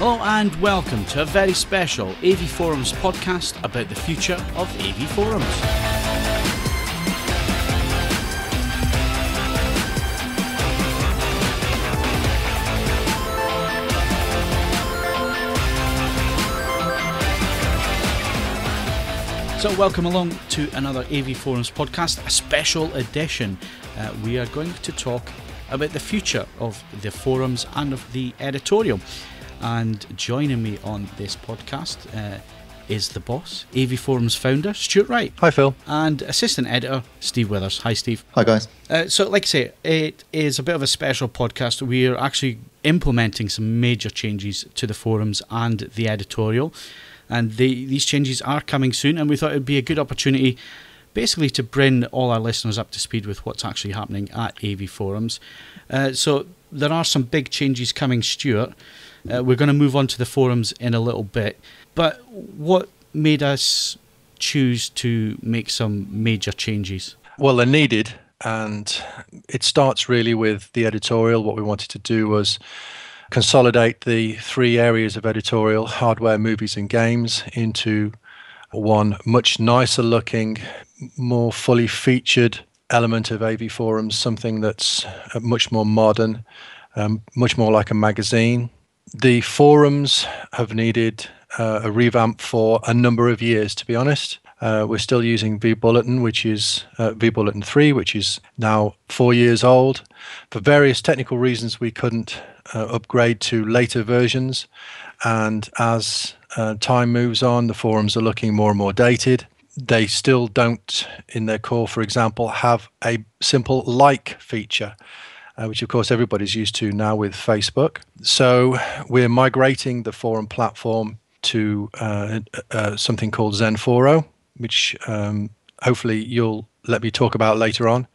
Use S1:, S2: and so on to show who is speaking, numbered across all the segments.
S1: Hello and welcome to a very special AVForums podcast about the future of AVForums. So welcome along to another AVForums podcast, a special edition. We are going to talk about the future of the forums and of the editorial. And joining me on this podcast is the boss, AVForums founder, Stuart Wright.
S2: Hi, Phil.
S1: And assistant editor, Steve Withers. Hi, Steve.
S3: Hi, guys.
S1: So, like I say, it is a bit of a special podcast. We're actually implementing some major changes to the forums and the editorial. And these changes are coming soon, and we thought it would be a good opportunity basically to bring all our listeners up to speed with what's actually happening at AVForums. So there are some big changes coming, Stuart. We're going to move on to the forums in a little bit, but what made us choose to make some major changes?
S2: Well, they're needed, and it starts really with the editorial. What we wanted to do was consolidate the three areas of editorial, hardware, movies and games, into one much nicer looking, more fully featured element of AVForums, something that's much more modern, much more like a magazine. The forums have needed a revamp for a number of years, to be honest. We're still using vBulletin, which is vBulletin 3, which is now 4 years old. For various technical reasons, we couldn't upgrade to later versions. And as time moves on, the forums are looking more and more dated. They still don't, in their core, for example, have a simple like feature, which of course everybody's used to now with Facebook. So we're migrating the forum platform to something called Zenforo, which hopefully you'll let me talk about later on.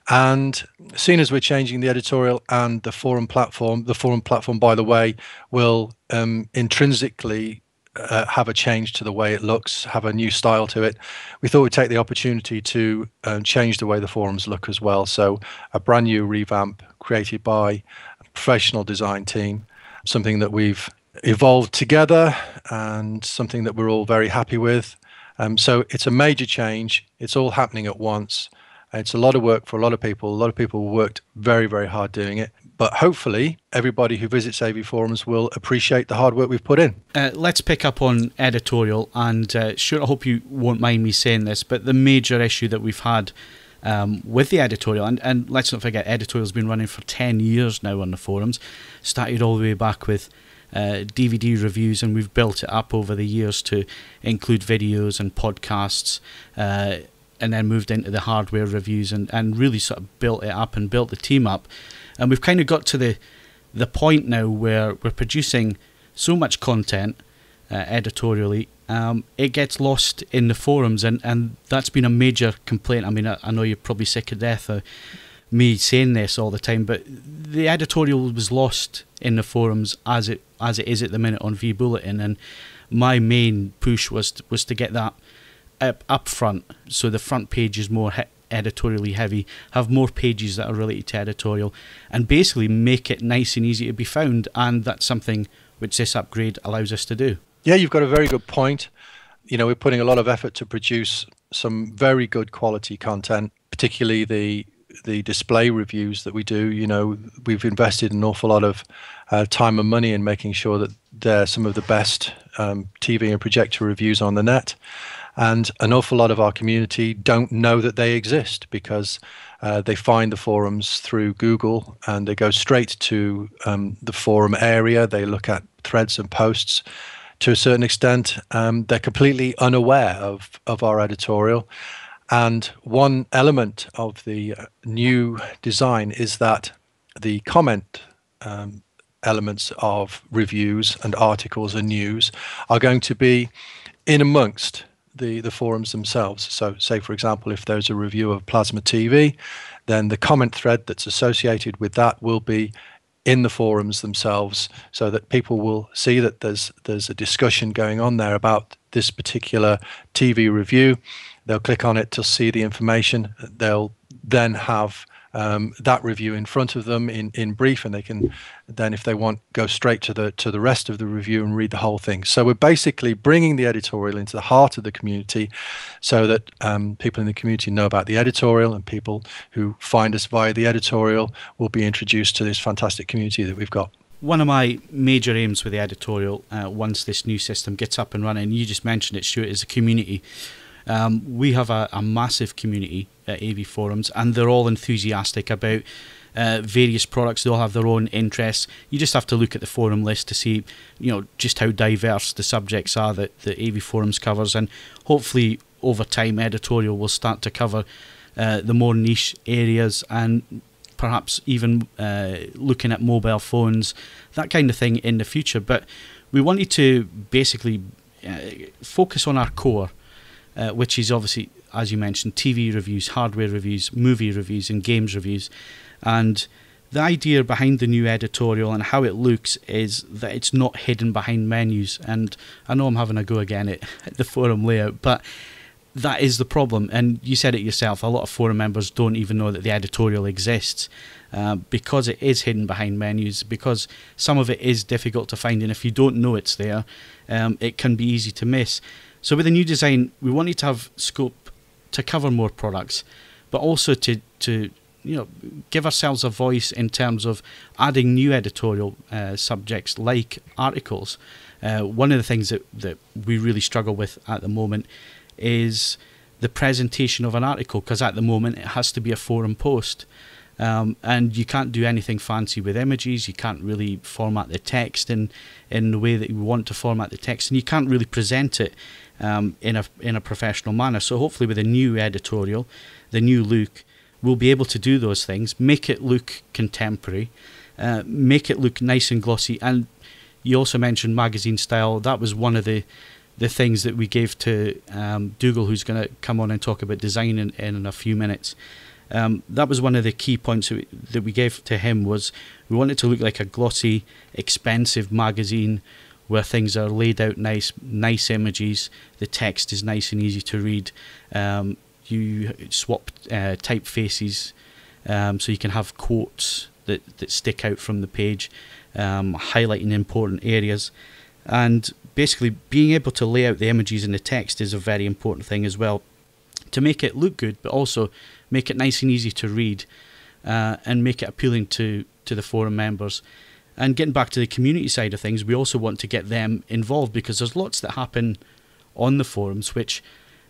S2: And seeing as we're changing the editorial and the forum platform, by the way, will intrinsically have a change to the way it looks, have a new style to it. We thought we'd take the opportunity to change the way the forums look as well. So a brand new revamp created by a professional design team, something that we've evolved together and something that we're all very happy with. So it's a major change. It's all happening at once. It's a lot of work for a lot of people. A lot of people worked very, very hard doing it. But hopefully everybody who visits AVForums will appreciate the hard work we've put in.
S1: Let's pick up on editorial. And Stuart, I hope you won't mind me saying this, but the major issue that we've had with the editorial, and let's not forget, editorial's been running for 10 years now on the forums, started all the way back with DVD reviews, and we've built it up over the years to include videos and podcasts, and then moved into the hardware reviews and really sort of built it up and built the team up. And we've kind of got to the point now where we're producing so much content editorially, it gets lost in the forums, and that's been a major complaint. I mean, I know you're probably sick of death of me saying this all the time, but the editorial was lost in the forums as it is at the minute on vBulletin, and my main push was to get that up front, so the front page is more editorially heavy, have more pages that are related to editorial, and basically make it nice and easy to be found. And that's something which this upgrade allows us to do.
S2: Yeah, you've got a very good point. You know, we're putting a lot of effort to produce some very good quality content, particularly the display reviews that we do. You know, we've invested an awful lot of time and money in making sure that they're some of the best TV and projector reviews on the net. And an awful lot of our community don't know that they exist because they find the forums through Google and they go straight to the forum area. They look at threads and posts. To a certain extent, they're completely unaware of our editorial. And one element of the new design is that the comment elements of reviews and articles and news are going to be in amongst the forums themselves. So say, for example, if there's a review of plasma TV, then the comment thread that's associated with that will be in the forums themselves, so that people will see that there's a discussion going on there about this particular TV review. They'll click on it to see the information. They'll then have that review in front of them in brief, and they can then, if they want, go straight to the rest of the review and read the whole thing. So we're basically bringing the editorial into the heart of the community, so that people in the community know about the editorial, and people who find us via the editorial will be introduced to this fantastic community that we've got.
S1: One of my major aims with the editorial, once this new system gets up and running, you just mentioned it, Stuart, is a community. We have a massive community at AV Forums, and they're all enthusiastic about various products. They all have their own interests. You just have to look at the forum list to see, just how diverse the subjects are that the AV Forums covers, and hopefully over time editorial will start to cover the more niche areas, and perhaps even looking at mobile phones, that kind of thing in the future. But we wanted to basically focus on our core, which is obviously, as you mentioned, TV reviews, hardware reviews, movie reviews and games reviews. And the idea behind the new editorial and how it looks is that it's not hidden behind menus. And I know I'm having a go again at the forum layout, but that is the problem. And you said it yourself, a lot of forum members don't even know that the editorial exists, because it is hidden behind menus, because some of it is difficult to find, and if you don't know it's there, it can be easy to miss. So with the new design, we wanted to have scope to cover more products, but also to give ourselves a voice in terms of adding new editorial subjects like articles. One of the things that we really struggle with at the moment is the presentation of an article, because at the moment it has to be a forum post, and you can't do anything fancy with images. You can't really format the text in the way that you want to format the text, and you can't really present it in a professional manner. So hopefully with the new editorial, the new look, we'll be able to do those things, make it look contemporary, make it look nice and glossy. And you also mentioned magazine style. That was one of the things that we gave to Dougal, who's going to come on and talk about design in a few minutes. That was one of the key points that we gave to him, was we want it to look like a glossy, expensive magazine where things are laid out nice images, the text is nice and easy to read. You swap typefaces, so you can have quotes that stick out from the page, highlighting important areas. And basically being able to lay out the images and the text is a very important thing as well, to make it look good, but also make it nice and easy to read, and make it appealing to the forum members. And getting back to the community side of things, we also want to get them involved, because there's lots that happen on the forums which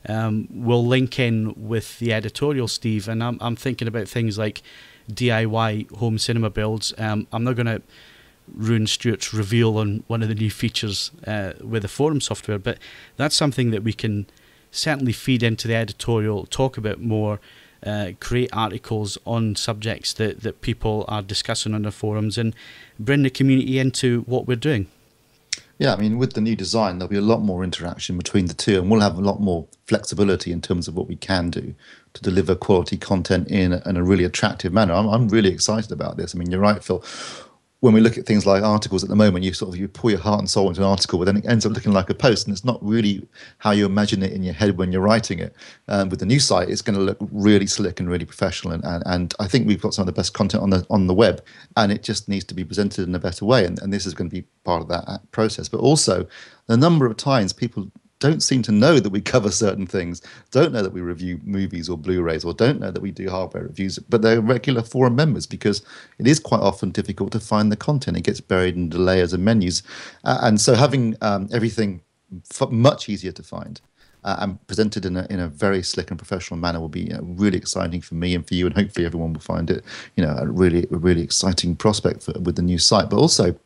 S1: will link in with the editorial, Steve. And I'm thinking about things like DIY home cinema builds. I'm not going to ruin Stuart's reveal on one of the new features with the forum software, but that's something that we can certainly feed into the editorial, talk about more, create articles on subjects that people are discussing on the forums, and bring the community into what we're doing.
S3: Yeah, I mean, with the new design, there'll be a lot more interaction between the two, and we'll have a lot more flexibility in terms of what we can do to deliver quality content in a really attractive manner. I'm really excited about this. I mean, you're right, Phil. When we look at things like articles at the moment, you pour your heart and soul into an article, but then it ends up looking like a post, and it's not really how you imagine it in your head when you're writing it. With the new site, it's going to look really slick and really professional, and I think we've got some of the best content on the web, and it just needs to be presented in a better way, and this is going to be part of that process. But also, the number of times people don't seem to know that we cover certain things, don't know that we review movies or Blu-rays, or don't know that we do hardware reviews, but they're regular forum members, because it is quite often difficult to find the content. It gets buried in the layers and menus. And so having everything much easier to find and presented in a very slick and professional manner will be really exciting for me and for you, and hopefully everyone will find it a really exciting prospect with the new site. But also,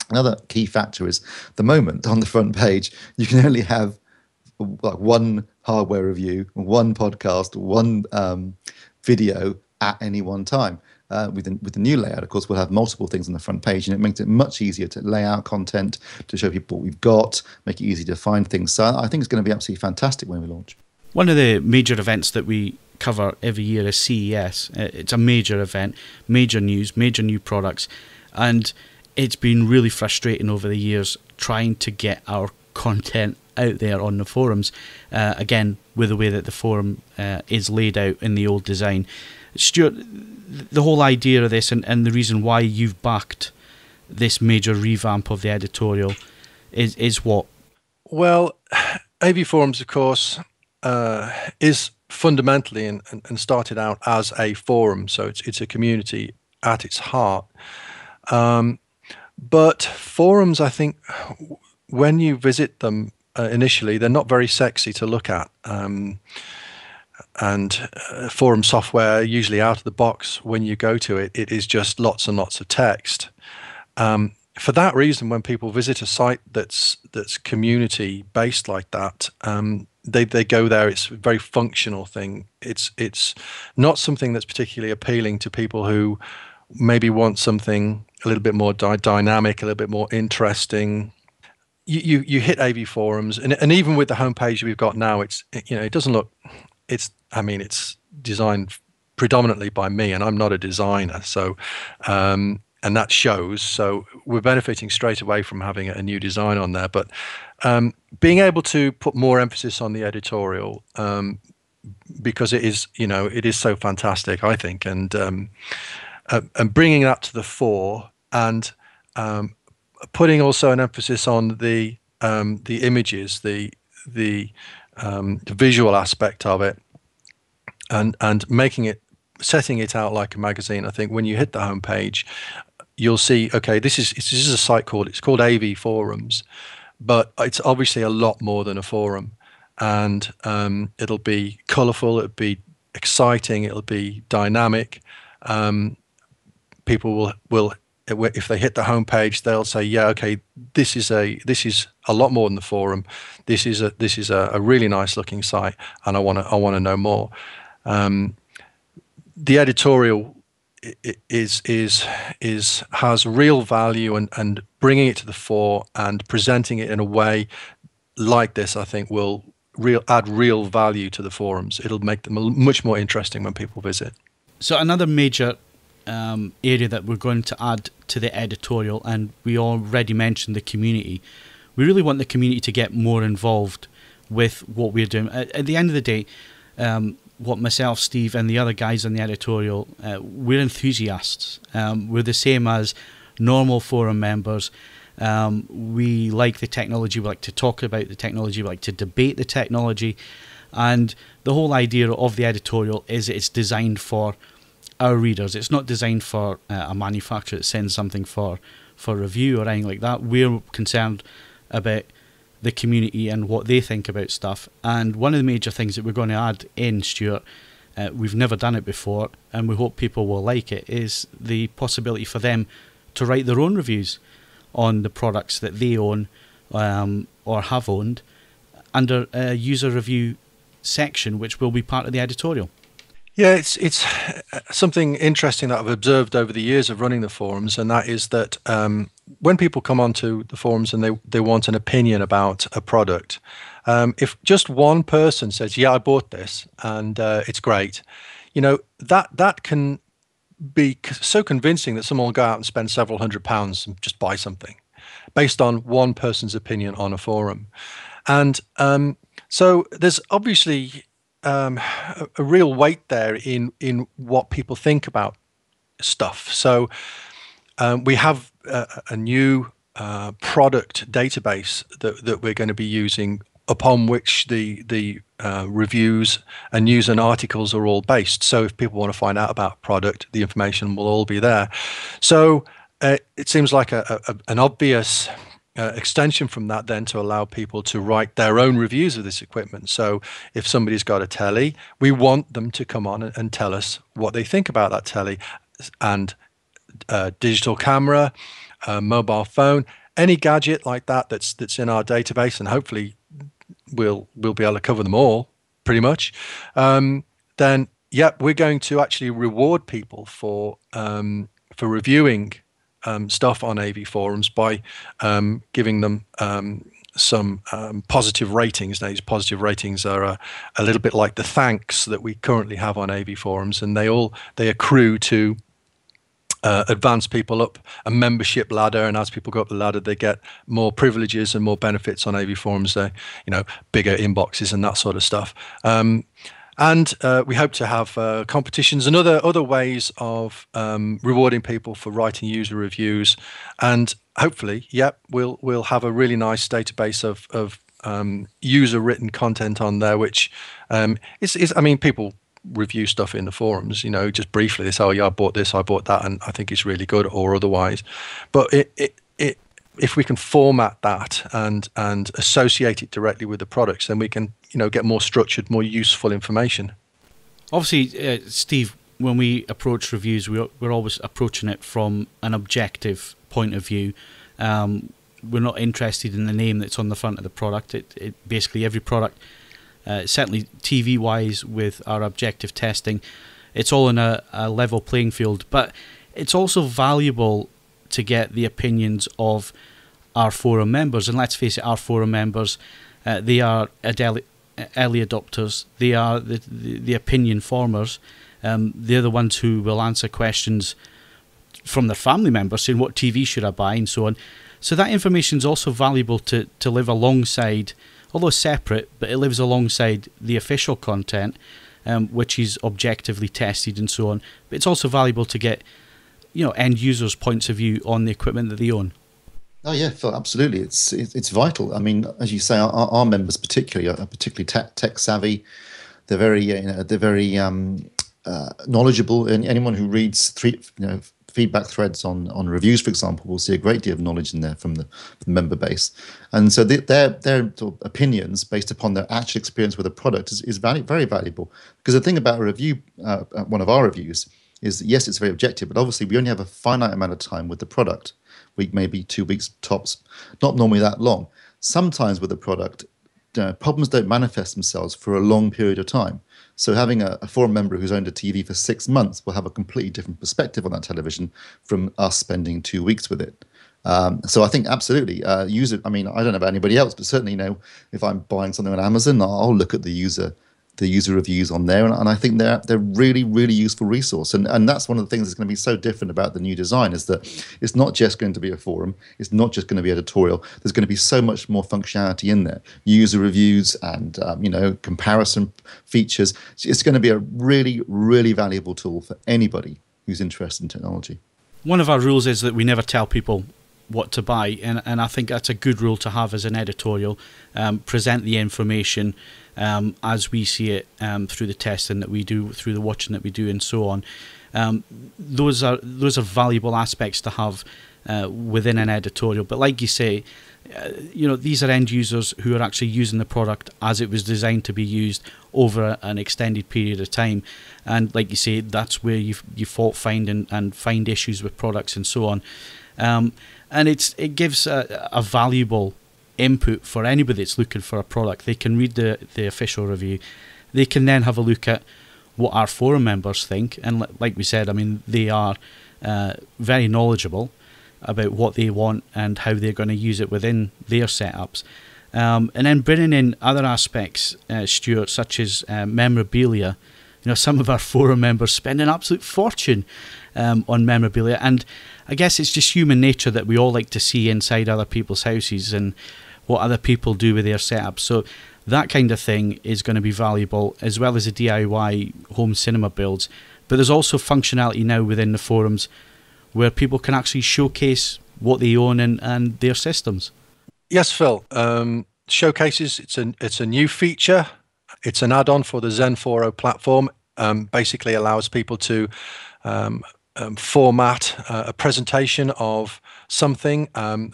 S3: another key factor is, the moment on the front page, you can only have like one hardware review, one podcast, one video at any one time. With the new layout, of course, we'll have multiple things on the front page, and it makes it much easier to lay out content, to show people what we've got, make it easy to find things. So I think it's going to be absolutely fantastic when we launch.
S1: One of the major events that we cover every year is CES. It's a major event, major news, major new products, and it's been really frustrating over the years trying to get our content out there on the forums, again with the way that the forum is laid out in the old design. Stuart, the whole idea of this and the reason why you've backed this major revamp of the editorial is what?
S2: Well, AVForums, of course, is fundamentally and started out as a forum, so it's a community at its heart. But forums, I think, when you visit them initially, they're not very sexy to look at. And forum software, usually out of the box, when you go to it, it is just lots and lots of text. For that reason, when people visit a site that's community based like that, they go there. It's a very functional thing. It's not something that's particularly appealing to people who maybe want something a little bit more dynamic, a little bit more interesting. You hit AVForums, and even with the homepage we've got now, it doesn't look. It's designed predominantly by me, and I'm not a designer, so and that shows. So we're benefiting straight away from having a new design on there. But being able to put more emphasis on the editorial, because it is so fantastic, I think, and bringing that to the fore, and putting also an emphasis on the images, the visual aspect of it, and setting it out like a magazine. I think when you hit the homepage, you'll see, okay, this is a site called AVForums, but it's obviously a lot more than a forum, and it'll be colourful, it'll be exciting, it'll be dynamic. People will, if they hit the homepage, they'll say, yeah, okay, this is a lot more than the forum. This is a really nice looking site, and I want to know more. The editorial has real value, and bringing it to the fore and presenting it in a way like this, I think, will add real value to the forums. It'll make them much more interesting when people visit.
S1: So another major area that we're going to add to the editorial, and we already mentioned the community. We really want the community to get more involved with what we're doing. At the end of the day, what myself, Steve, and the other guys on the editorial, we're enthusiasts. We're the same as normal forum members. We like the technology, we like to talk about the technology, we like to debate the technology, and the whole idea of the editorial is it's designed for our readers. It's not designed for a manufacturer that sends something for review or anything like that. We're concerned about the community and what they think about stuff. And one of the major things that we're going to add in, Stuart, we've never done it before, and we hope people will like it, is the possibility for them to write their own reviews on the products that they own or have owned under a user review section, which will be part of the editorial.
S2: Yeah, it's something interesting that I've observed over the years of running the forums, and that is that when people come onto the forums and they want an opinion about a product, if just one person says, yeah, I bought this and it's great, that can be so convincing that someone will go out and spend several £100s and just buy something based on one person's opinion on a forum. And so there's obviously a real weight there in what people think about stuff. So we have a new product database that we're going to be using, upon which the reviews and news and articles are all based. So if people want to find out about a product, the information will all be there. So it seems like an obvious extension from that then to allow people to write their own reviews of this equipment. So if somebody's got a telly, we want them to come on and tell us what they think about that telly, and digital camera, mobile phone, any gadget like that's in our database, and hopefully we'll be able to cover them all pretty much. Then we're going to actually reward people for reviewing stuff on AVForums by giving them some positive ratings. Now, these positive ratings are a little bit like the thanks that we currently have on AVForums, and they accrue to advance people up a membership ladder, and as people go up the ladder, they get more privileges and more benefits on AVForums. Bigger inboxes and that sort of stuff. And we hope to have competitions and other ways of rewarding people for writing user reviews. And hopefully, we'll have a really nice database of user written content on there, which is I mean, people review stuff in the forums, just briefly. They say, oh yeah, I bought this, I bought that, and I think it's really good, or otherwise. But if we can format that and associate it directly with the products, then we can get more structured, more useful information.
S1: Obviously, Steve, when we approach reviews, we're always approaching it from an objective point of view. We're not interested in the name that's on the front of the product. It basically, every product, certainly TV-wise with our objective testing, it's all in a level playing field. But it's also valuable to get the opinions of our forum members. And let's face it, our forum members, they are early adopters. They are the opinion formers. They're the ones who will answer questions from their family members saying, what TV should I buy, and so on. So that information is also valuable to live alongside, although separate, but it lives alongside the official content, which is objectively tested and so on. But it's also valuable to get end users' points of view on the equipment that they own.
S3: Oh yeah, Phil, absolutely. It's vital. I mean, as you say, our members particularly are particularly tech savvy. They're very knowledgeable. And anyone who reads feedback threads on reviews, for example, will see a great deal of knowledge in there from the member base. And so their sort of opinions based upon their actual experience with a product is very valuable. Because the thing about a review, one of our reviews, is yes, it's very objective, but obviously we only have a finite amount of time with the product. Week, maybe 2 weeks tops, not normally that long. Sometimes with a product, problems don't manifest themselves for a long period of time. So having a forum member who's owned a TV for 6 months will have a completely different perspective on that television from us spending 2 weeks with it. So I think absolutely, I mean, I don't know about anybody else, but certainly, if I'm buying something on Amazon, I'll look at the user reviews on there, and I think they're really, really useful resource. And that's one of the things that's going to be so different about the new design, is that it's not just going to be a forum, it's not just going to be editorial. There's going to be so much more functionality in there, user reviews and comparison features. It's going to be a really, really valuable tool for anybody who's interested in technology.
S1: One of our rules is that we never tell people what to buy, and I think that's a good rule to have as an editorial. Present the information as we see it through the testing that we do, through the watching that we do, and so on. Those are valuable aspects to have within an editorial. But like you say, these are end users who are actually using the product as it was designed to be used over an extended period of time. And like you say, that's where you fault find and find issues with products and so on. And it gives a valuable input for anybody that's looking for a product. They can read the official review. They can then have a look at what our forum members think. And like we said, I mean, they are very knowledgeable about what they want and how they're going to use it within their setups. And then bringing in other aspects, Stuart, such as memorabilia. Some of our forum members spend an absolute fortune on memorabilia, and I guess it's just human nature that we all like to see inside other people's houses and what other people do with their setups. So that kind of thing is going to be valuable, as well as the DIY home cinema builds. But there's also functionality now within the forums where people can actually showcase what they own and their systems.
S2: Yes, Phil. Showcases, it's a new feature. It's an add-on for the Zen 4.0 platform. Basically allows people to format a presentation of something.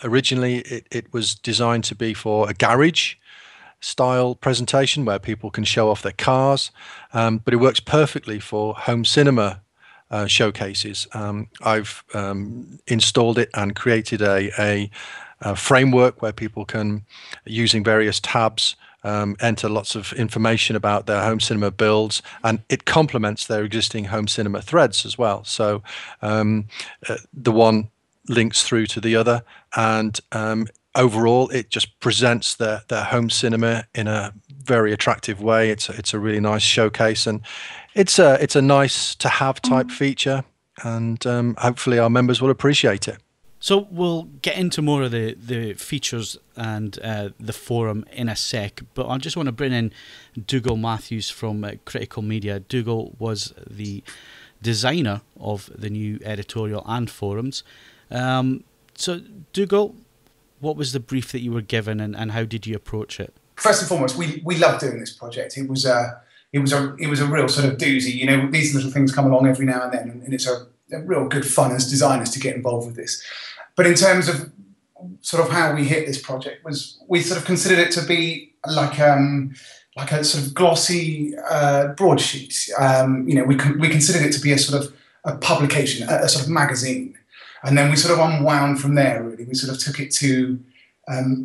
S2: Originally, it was designed to be for a garage style presentation where people can show off their cars, but it works perfectly for home cinema showcases. I've installed it and created a framework where people can, using various tabs, enter lots of information about their home cinema builds, and it complements their existing home cinema threads as well. So the one links through to the other, and overall it just presents their home cinema in a very attractive way. It's a really nice showcase, and it's a nice to have type feature, and hopefully our members will appreciate it.
S1: So we'll get into more of the features and the forum in a sec, but I just want to bring in Dougal Matthews from Critical Media. Dougal was the designer of the new editorial and forums. So Dougal, what was the brief that you were given, and how did you approach it?
S4: First and foremost, we loved doing this project. It was a real sort of doozy. You know, these little things come along every now and then, and it's a real good fun as designers to get involved with this. But in terms of sort of how we hit this project, was we sort of considered it to be like a sort of glossy broadsheet. You know, we considered it to be a sort of a publication, a sort of magazine, and then we sort of unwound from there. Really, we sort of took it to,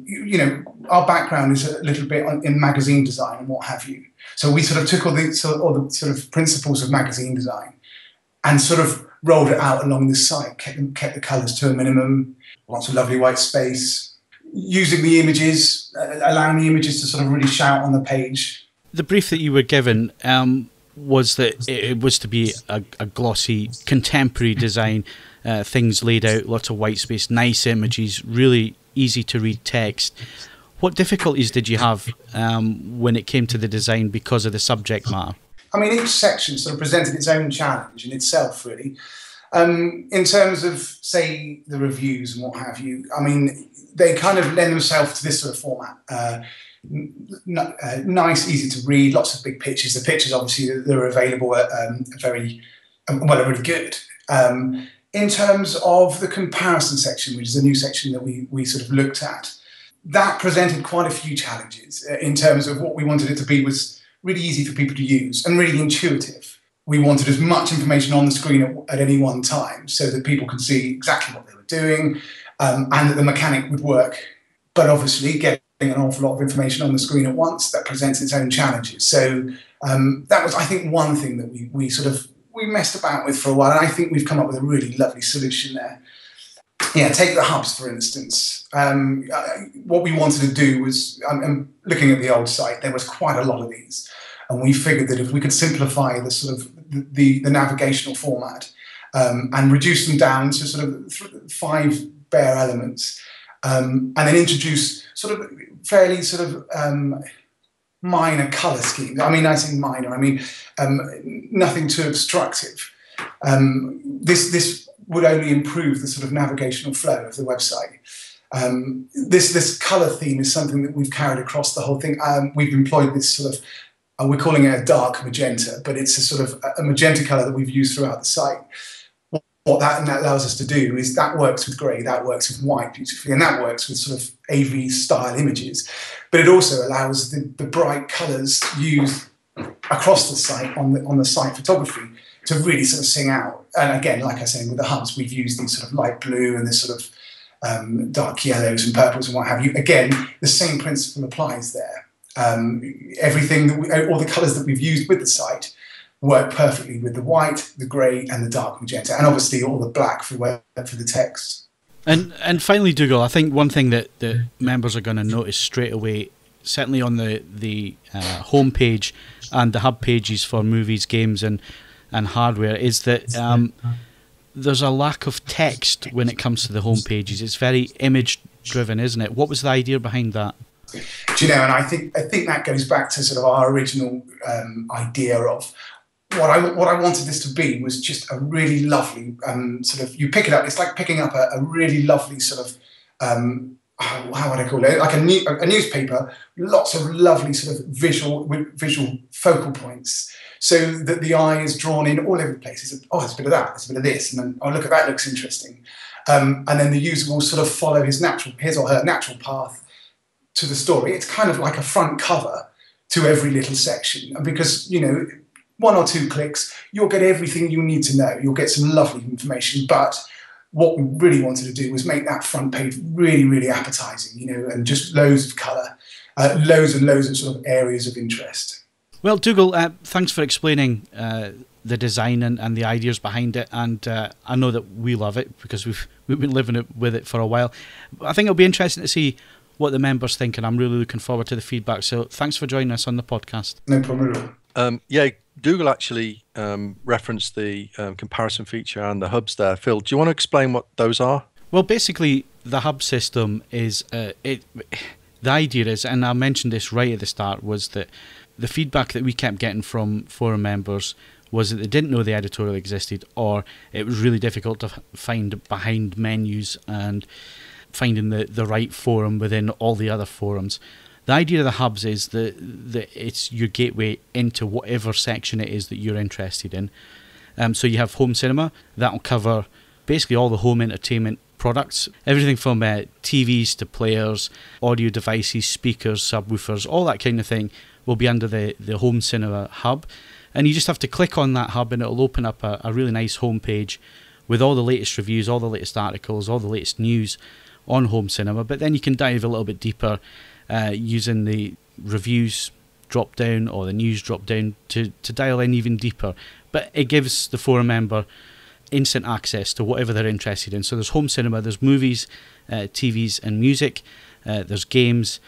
S4: you know, our background is a little bit in magazine design and what have you. So we sort of took all the sort of principles of magazine design and sort of rolled it out along this site, kept the colours to a minimum, lots of lovely white space, using the images, allowing the images to sort of really shout on the page.
S1: The brief that you were given was that it was to be a glossy, contemporary design, things laid out, lots of white space, nice images, really easy to read text. What difficulties did you have when it came to the design because of the subject matter?
S4: I mean, each section sort of presented its own challenge in itself, really. In terms of, say, the reviews and what have you, I mean, they kind of lend themselves to this sort of format. Nice, easy to read, lots of big pictures. The pictures, obviously, that are available are really good. In terms of the comparison section, which is a new section that we sort of looked at, that presented quite a few challenges in terms of what we wanted it to be was really easy for people to use and really intuitive. We wanted as much information on the screen at any one time so that people could see exactly what they were doing and that the mechanic would work. But obviously getting an awful lot of information on the screen at once, that presents its own challenges. So that was, I think, one thing that we messed about with for a while, and I think we've come up with a really lovely solution there. Yeah, take the hubs, for instance. What we wanted to do was, I'm looking at the old site, there was quite a lot of these. And we figured that if we could simplify the sort of the navigational format and reduce them down to sort of 5 bare elements, and then introduce sort of fairly sort of minor colour schemes. I mean, I say minor, I mean nothing too obstructive. This would only improve the sort of navigational flow of the website. This colour theme is something that we've carried across the whole thing. We've employed this sort of, we're calling it a dark magenta, but it's a sort of a magenta colour that we've used throughout the site. What that allows us to do is that works with grey, that works with white beautifully, and that works with sort of AV style images. But it also allows the bright colours used across the site on the site photography to really sort of sing out. And again, like I said, with the hubs, we've used these sort of light blue and this sort of dark yellows and purples and what have you. Again, the same principle applies there. Everything, all the colours that we've used with the site work perfectly with the white, the grey and the dark magenta, and obviously all the black for the text.
S1: And finally, Dougal, I think one thing that the members are going to notice straight away, certainly on the homepage and the hub pages for movies, games and hardware, is that there's a lack of text when it comes to the home pages. It's very image driven, isn't it? What was the idea behind that?
S4: Do you know, and I think that goes back to sort of our original idea of what I wanted this to be was just a really lovely sort of, you pick it up, it's like picking up a really lovely sort of how would I call it, like a newspaper, lots of lovely sort of visual focal points, so that the eye is drawn in all over the place. It's, oh, there's a bit of that, there's a bit of this, and then, oh, look at that, looks interesting. And then the user will sort of follow his or her natural path to the story. It's kind of like a front cover to every little section, because, you know, 1 or 2 clicks, you'll get everything you need to know. You'll get some lovely information, but what we really wanted to do was make that front page really, really appetizing, you know, and just loads of colour, loads and loads of sort of areas of interest.
S1: Well, Dougal, thanks for explaining the design and the ideas behind it, and I know that we love it because we've been living with it for a while. I think it'll be interesting to see what the members think, and I'm really looking forward to the feedback. So thanks for joining us on the podcast.
S4: No problem at all.
S2: Yeah, Dougal actually referenced the comparison feature and the hubs there. Phil, do you want to explain what those are?
S1: Well, basically, the hub system is the idea is, and I mentioned this right at the start, was that the feedback that we kept getting from forum members was that they didn't know the editorial existed, or it was really difficult to find behind menus and finding the right forum within all the other forums. The idea of the hubs is that it's your gateway into whatever section it is that you're interested in. So you have home cinema, that'll cover basically all the home entertainment products, everything from TVs to players, audio devices, speakers, subwoofers, all that kind of thing will be under the home cinema hub. And you just have to click on that hub and it'll open up a really nice homepage with all the latest reviews, all the latest articles, all the latest news on home cinema. But then you can dive a little bit deeper using the reviews drop down or the news drop down to dial in even deeper. But it gives the forum member instant access to whatever they're interested in. So there's home cinema, there's movies, TVs and music, there's games,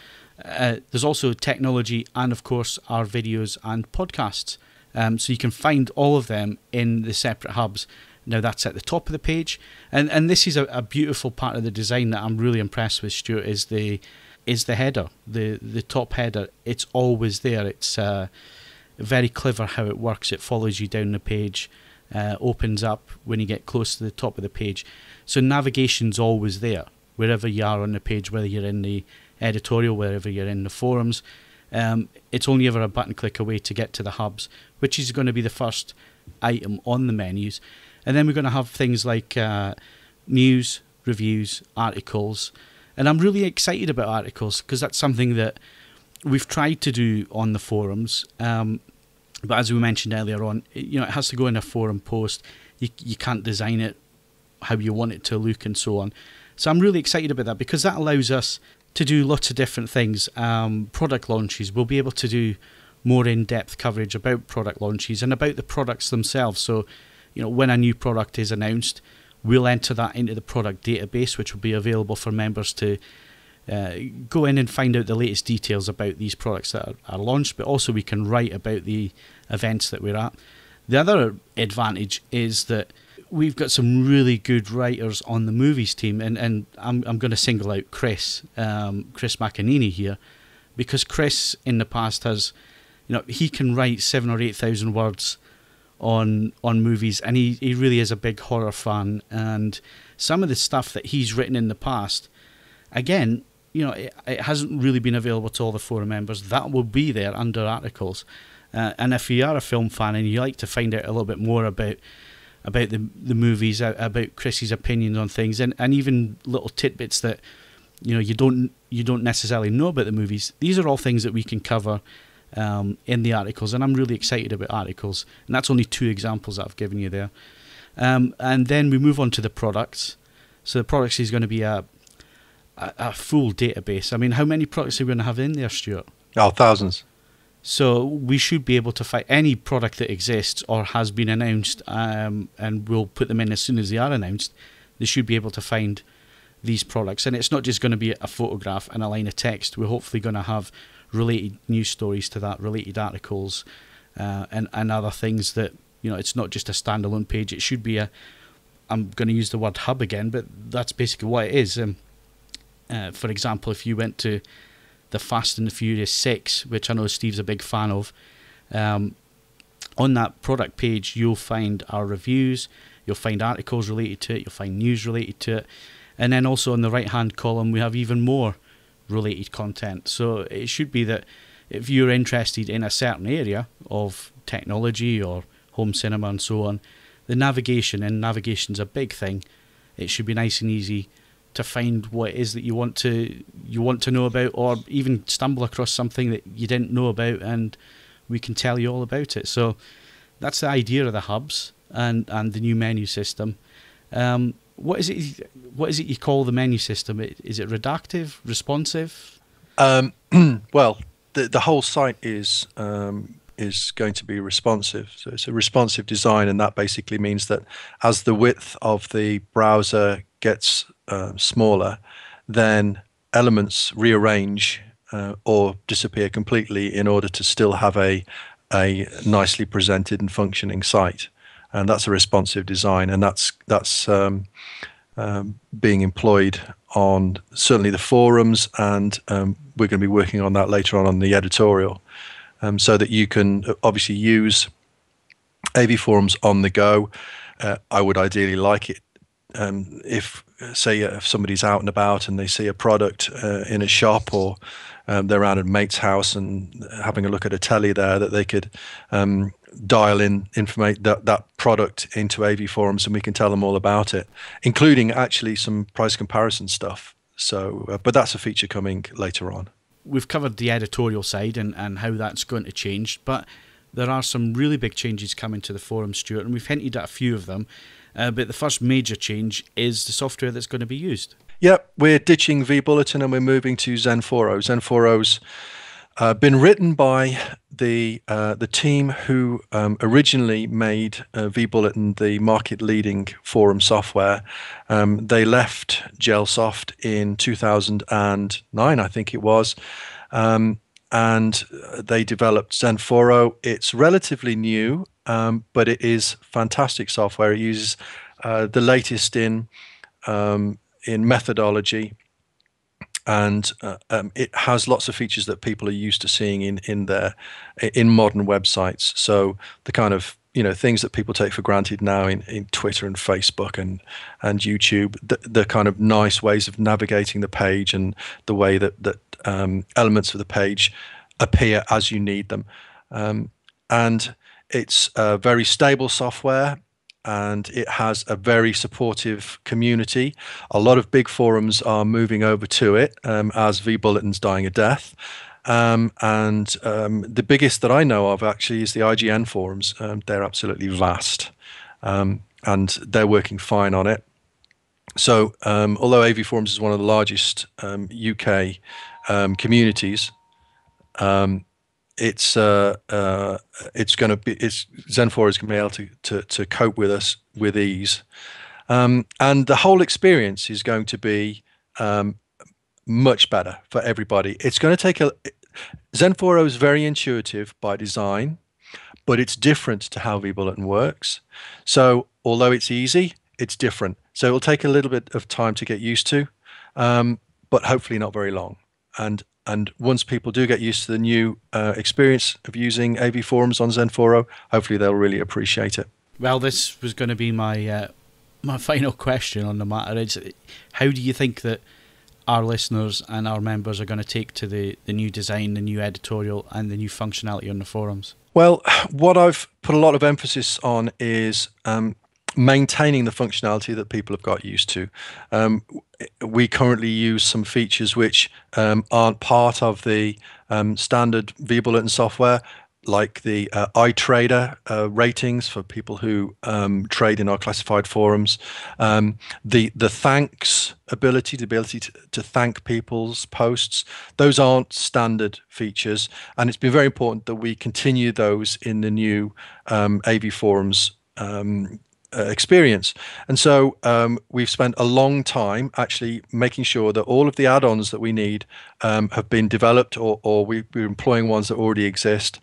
S1: there's also technology, and of course our videos and podcasts. So you can find all of them in the separate hubs. Now that's at the top of the page, and this is a beautiful part of the design that I'm really impressed with, Stuart, is the header, the top header. It's always there. It's very clever how it works. It follows you down the page, opens up when you get close to the top of the page. So navigation's always there, wherever you are on the page, whether you're in the editorial, wherever you're in the forums. It's only ever a button click away to get to the hubs, which is going to be the first item on the menus. And then we're going to have things like news, reviews, articles. And I'm really excited about articles because that's something that we've tried to do on the forums. But as we mentioned earlier on, it has to go in a forum post. You can't design it how you want it to look and so on. So I'm really excited about that because that allows us to do lots of different things. Product launches, we'll be able to do more in-depth coverage about product launches and about the products themselves. So, when a new product is announced, we'll enter that into the product database, which will be available for members to go in and find out the latest details about these products that are launched, but also we can write about the events that we're at. The other advantage is that we've got some really good writers on the movies team, and I'm going to single out Chris McAnini here, because Chris in the past has, he can write 7,000 or 8,000 words on movies, and he really is a big horror fan. And some of the stuff that he's written in the past, again, it hasn't really been available to all the forum members. That will be there under articles. And if you are a film fan and you like to find out a little bit more about the movies, about Chris's opinions on things, and even little tidbits that you don't necessarily know about the movies, these are all things that we can cover in the articles, and I'm really excited about articles. And that's only 2 examples that I've given you there. And then we move on to the products. So the products is going to be a full database. I mean, how many products are we going to have in there, Stuart?
S2: Oh, thousands.
S1: So we should be able to find any product that exists or has been announced, and we'll put them in as soon as they are announced. They should be able to find these products. And it's not just going to be a photograph and a line of text. We're hopefully going to have related news stories to that, related articles, and other things that, it's not just a standalone page. It should be I'm going to use the word hub again, but that's basically what it is. For example, if you went to the Fast and the Furious 6, which I know Steve's a big fan of, on that product page you'll find our reviews, you'll find articles related to it, you'll find news related to it, and then also on the right hand column we have even more related content. So it should be that if you're interested in a certain area of technology or home cinema and so on, the navigation's a big thing. It should be nice and easy to find what it is that you want to know about, or even stumble across something that you didn't know about, and we can tell you all about it. So that's the idea of the hubs and the new menu system. What is it you call the menu system? Is it redactive, responsive?
S2: Well, the whole site is going to be responsive. So it's a responsive design, and that basically means that as the width of the browser gets smaller, then elements rearrange or disappear completely in order to still have a nicely presented and functioning site. And that's a responsive design, and that's being employed on certainly the forums, and we're going to be working on that later on the editorial, so that you can obviously use AVForums on the go. I would ideally like it if somebody's out and about and they see a product in a shop, or they're around at a mate's house and having a look at a telly there, that they could dial in that product into AVForums, and we can tell them all about it, including actually some price comparison stuff. So, but that's a feature coming later on.
S1: We've covered the editorial side and how that's going to change, but there are some really big changes coming to the forum, Stuart, and we've hinted at a few of them. But the first major change is the software that's going to be used.
S2: Yep, we're ditching vBulletin and we're moving to XenForo. XenForo's been written by the team who originally made vBulletin the market-leading forum software. They left Gelsoft in 2009, I think it was, and they developed XenForo. It's relatively new, but it is fantastic software. It uses the latest in methodology, and it has lots of features that people are used to seeing in modern websites. So the kind of things that people take for granted now in Twitter and Facebook and YouTube, the kind of nice ways of navigating the page, and the way that elements of the page appear as you need them. And it's a very stable software, and it has a very supportive community. A lot of big forums are moving over to it as vBulletin's dying a death. And the biggest that I know of actually is the IGN forums. They're absolutely vast, and they're working fine on it. So although AVForums is one of the largest UK communities, XenForo is going to be able to cope with us with ease, and the whole experience is going to be much better for everybody. It's going to take XenForo is very intuitive by design, but it's different to how vBulletin works. So although it's easy, it's different. So it'll take a little bit of time to get used to, but hopefully not very long. And once people do get used to the new experience of using AVForums on XenForo, hopefully they'll really appreciate it.
S1: Well, this was going to be my final question on the matter. It's, how do you think that our listeners and our members are going to take to the new design, the new editorial, and the new functionality on the forums?
S2: Well, what I've put a lot of emphasis on is maintaining the functionality that people have got used to. We currently use some features which aren't part of the standard vBulletin software, like the iTrader ratings for people who trade in our classified forums, the thanks ability, the ability to thank people's posts. Those aren't standard features, and it's been very important that we continue those in the new AVForums experience. And so we've spent a long time actually making sure that all of the add-ons that we need have been developed, or we're employing ones that already exist.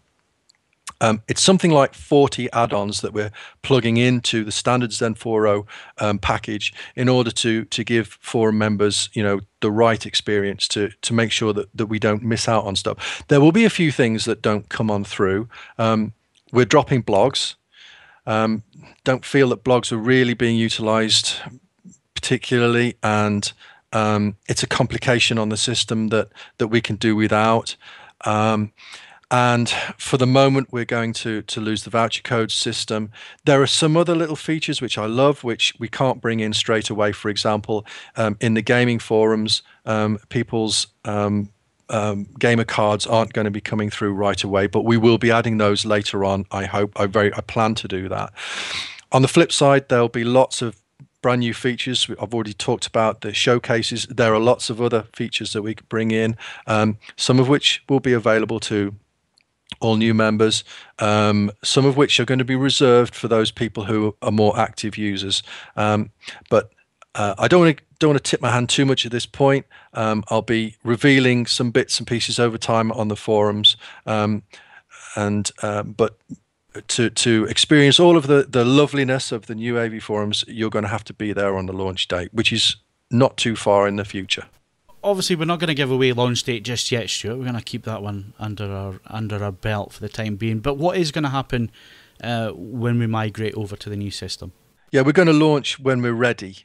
S2: It's something like 40 add-ons that we're plugging into the standard XenForo package in order to give forum members, the right experience to make sure that we don't miss out on stuff. There will be a few things that don't come on through. We're dropping blogs. Don't feel that blogs are really being utilized particularly, and it's a complication on the system that we can do without. And for the moment, we're going to lose the voucher code system. There are some other little features which I love, which we can't bring in straight away. For example, in the gaming forums, people's gamer cards aren't going to be coming through right away, but we will be adding those later on. I hope. I plan to do that. On the flip side, there'll be lots of brand new features. I've already talked about the showcases. There are lots of other features that we could bring in, some of which will be available to all new members, some of which are going to be reserved for those people who are more active users. But I don't want to tip my hand too much at this point. I'll be revealing some bits and pieces over time on the forums, but to experience all of the loveliness of the new AV Forums, you're going to have to be there on the launch date, which is not too far in the future.
S1: Obviously, we're not going to give away launch date just yet, Stuart. We're going to keep that one under our belt for the time being. But what is going to happen when we migrate over to the new system?
S2: Yeah, we're going to launch when we're ready,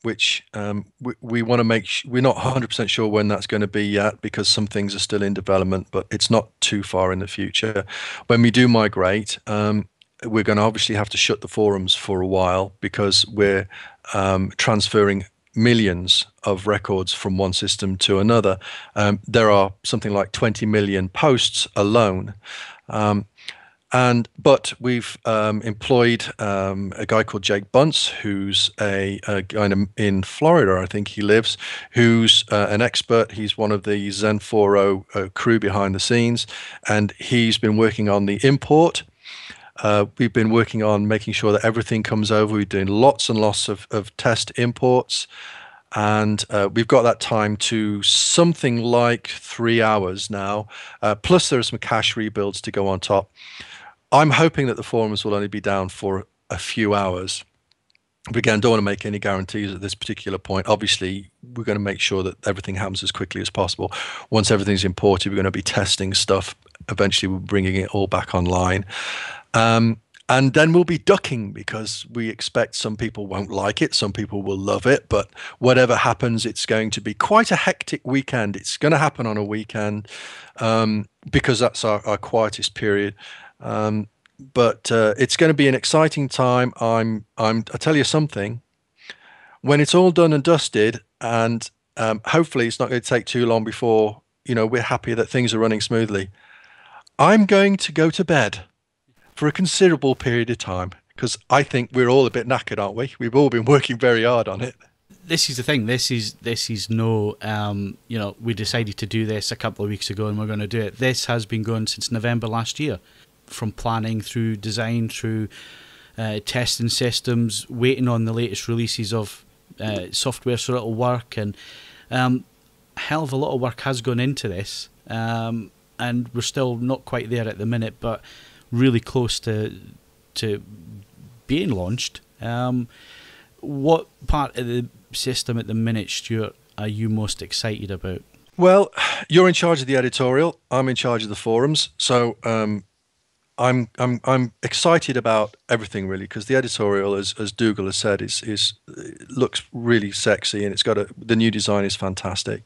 S2: which we want to make. We're not 100% sure when that's going to be yet, because some things are still in development, but it's not too far in the future. When we do migrate, we're going to obviously have to shut the forums for a while, because we're transferring millions of records from one system to another. There are something like 20 million posts alone. But we've employed a guy called Jake Bunce, who's a guy in Florida, I think he lives, who's an expert. He's one of the Zen4o crew behind the scenes, and he's been working on the import. We've been working on making sure that everything comes over. We're doing lots and lots of test imports, and we've got that time to something like 3 hours now. Plus there are some cache rebuilds to go on top. I'm hoping that the forums will only be down for a few hours. But again, don't want to make any guarantees at this particular point. Obviously, we're going to make sure that everything happens as quickly as possible. Once everything's imported, we're going to be testing stuff. Eventually, we're bringing it all back online. And then we'll be ducking, because we expect some people won't like it, some people will love it, but whatever happens, it's going to be quite a hectic weekend. It's going to happen on a weekend, because that's our quietest period. But it's going to be an exciting time. I tell you something, when it's all done and dusted, and hopefully it's not going to take too long before, we're happy that things are running smoothly, I'm going to go to bed for a considerable period of time, because I think we're all a bit knackered, aren't we? We've all been working very hard on it.
S1: This is the thing. This is no, we decided to do this a couple of weeks ago and we're going to do it. This has been going since November last year, from planning through design, through testing systems, waiting on the latest releases of software so it'll work, and a hell of a lot of work has gone into this, and we're still not quite there at the minute, but really close to being launched. What part of the system at the minute, Stuart, are you most excited about?
S2: Well, you're in charge of the editorial. I'm in charge of the forums. So I'm excited about everything, really, because the editorial, as Dougal has said, is looks really sexy, and it's got the new design is fantastic.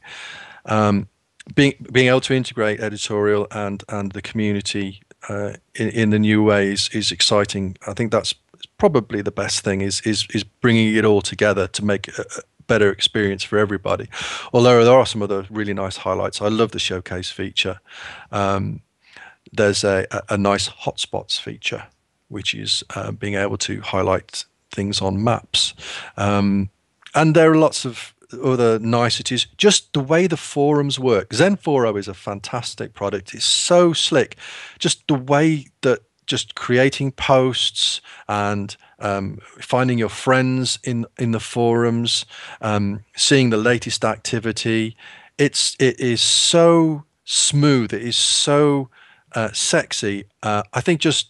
S2: Being able to integrate editorial and the community in the new ways is exciting. I think that's probably the best thing, is bringing it all together to make a better experience for everybody. Although there are some other really nice highlights. I love the showcase feature. There's a nice hotspots feature, which is being able to highlight things on maps. And there are lots of other niceties. Just the way the forums work. Zen4o is a fantastic product. It's so slick. Just the way that just creating posts and finding your friends in the forums, seeing the latest activity. It is so smooth. It is so sexy. I think just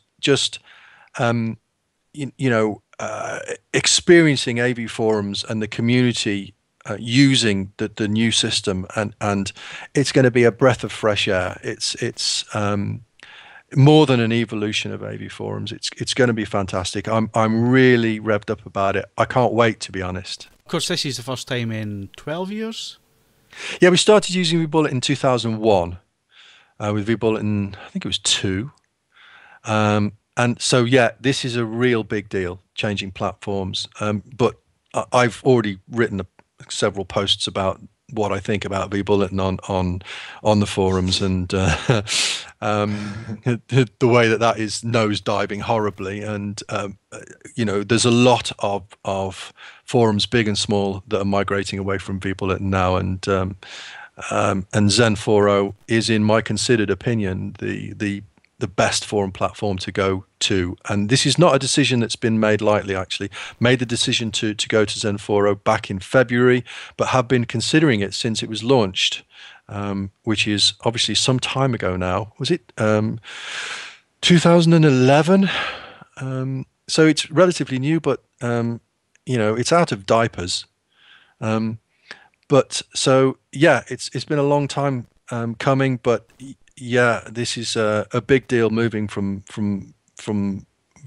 S2: experiencing AV Forums and the community using the new system, and it's going to be a breath of fresh air. It's more than an evolution of AV Forums. It's going to be fantastic. I'm really revved up about it. I can't wait, to be honest.
S1: Of course, this is the first time in 12 years.
S2: Yeah, we started using vBullet in 2001 with vBulletin, I think it was 2. And so, yeah, this is a real big deal, changing platforms. But I've already written several posts about what I think about vBulletin on the forums, and the way that is nosediving horribly. And there's a lot of forums, big and small, that are migrating away from vBulletin now, and Zen4o is, in my considered opinion, the best forum platform to go to. And this is not a decision that's been made lightly, actually. Made the decision to go to Zen4o back in February, but have been considering it since it was launched, which is obviously some time ago now. Was it 2011. So it's relatively new, but it's out of diapers. But so yeah, it's been a long time coming, but yeah, this is a big deal moving from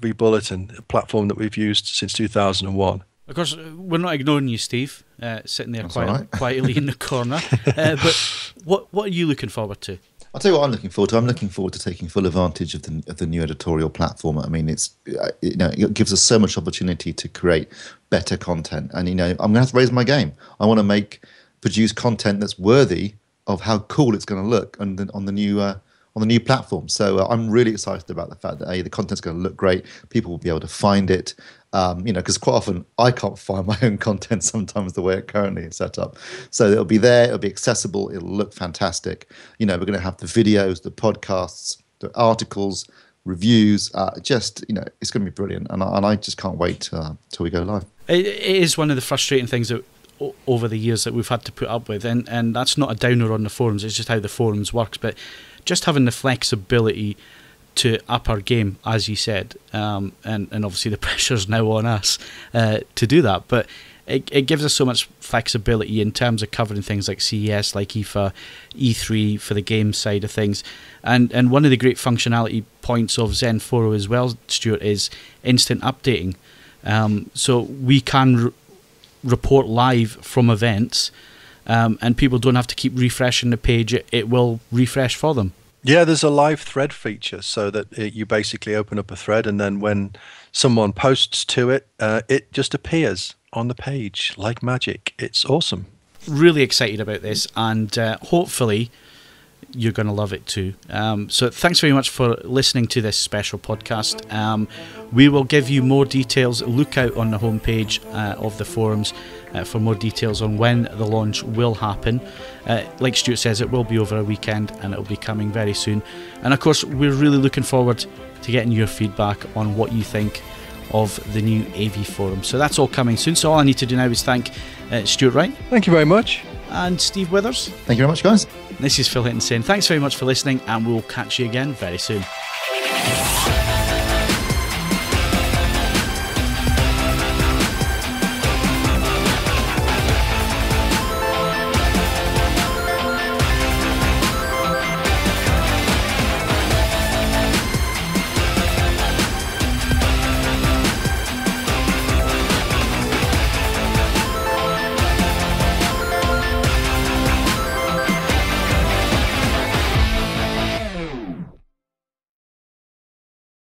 S2: vBulletin, a platform that we've used since 2001.
S1: Of course, we're not ignoring you, Steve, sitting there quietly in the corner. But what are you looking forward to?
S3: I'll tell you what I'm looking forward to. I'm looking forward to taking full advantage of the new editorial platform. I mean, it gives us so much opportunity to create better content, and I'm going to have to raise my game. I want to produce content that's worthy of how cool it's going to look on the new platform. So I'm really excited about the fact that the content's going to look great. People will be able to find it. Because quite often I can't find my own content sometimes the way it currently is set up. So it'll be there, it'll be accessible, it'll look fantastic. We're going to have the videos, the podcasts, the articles, reviews. It's going to be brilliant, and I just can't wait till we go live.
S1: It is one of the frustrating things that over the years that we've had to put up with, and that's not a downer on the forums. It's just how the forums works. But just having the flexibility to up our game, as you said, and obviously the pressure's now on us to do that, but it gives us so much flexibility in terms of covering things like CES, like IFA, E3 for the game side of things, and one of the great functionality points of Zenforo as well, Stuart, is instant updating. So we can report live from events, and people don't have to keep refreshing the page. It will refresh for them.
S2: Yeah, there's a live thread feature, so that you basically open up a thread, and then when someone posts to it, it just appears on the page like magic. It's awesome.
S1: Really excited about this, and hopefully you're going to love it too. So thanks very much for listening to this special podcast. We will give you more details. Look out on the homepage of the forums for more details on when the launch will happen. Like Stuart says, it will be over a weekend, and it will be coming very soon. And of course, we're really looking forward to getting your feedback on what you think of the new AV Forum. So that's all coming soon. So all I need to do now is thank Stuart Wright.
S2: Thank you very much.
S1: And Steve Withers.
S3: Thank you very much, guys.
S1: This is Phil Hinton saying thanks very much for listening, and we'll catch you again very soon.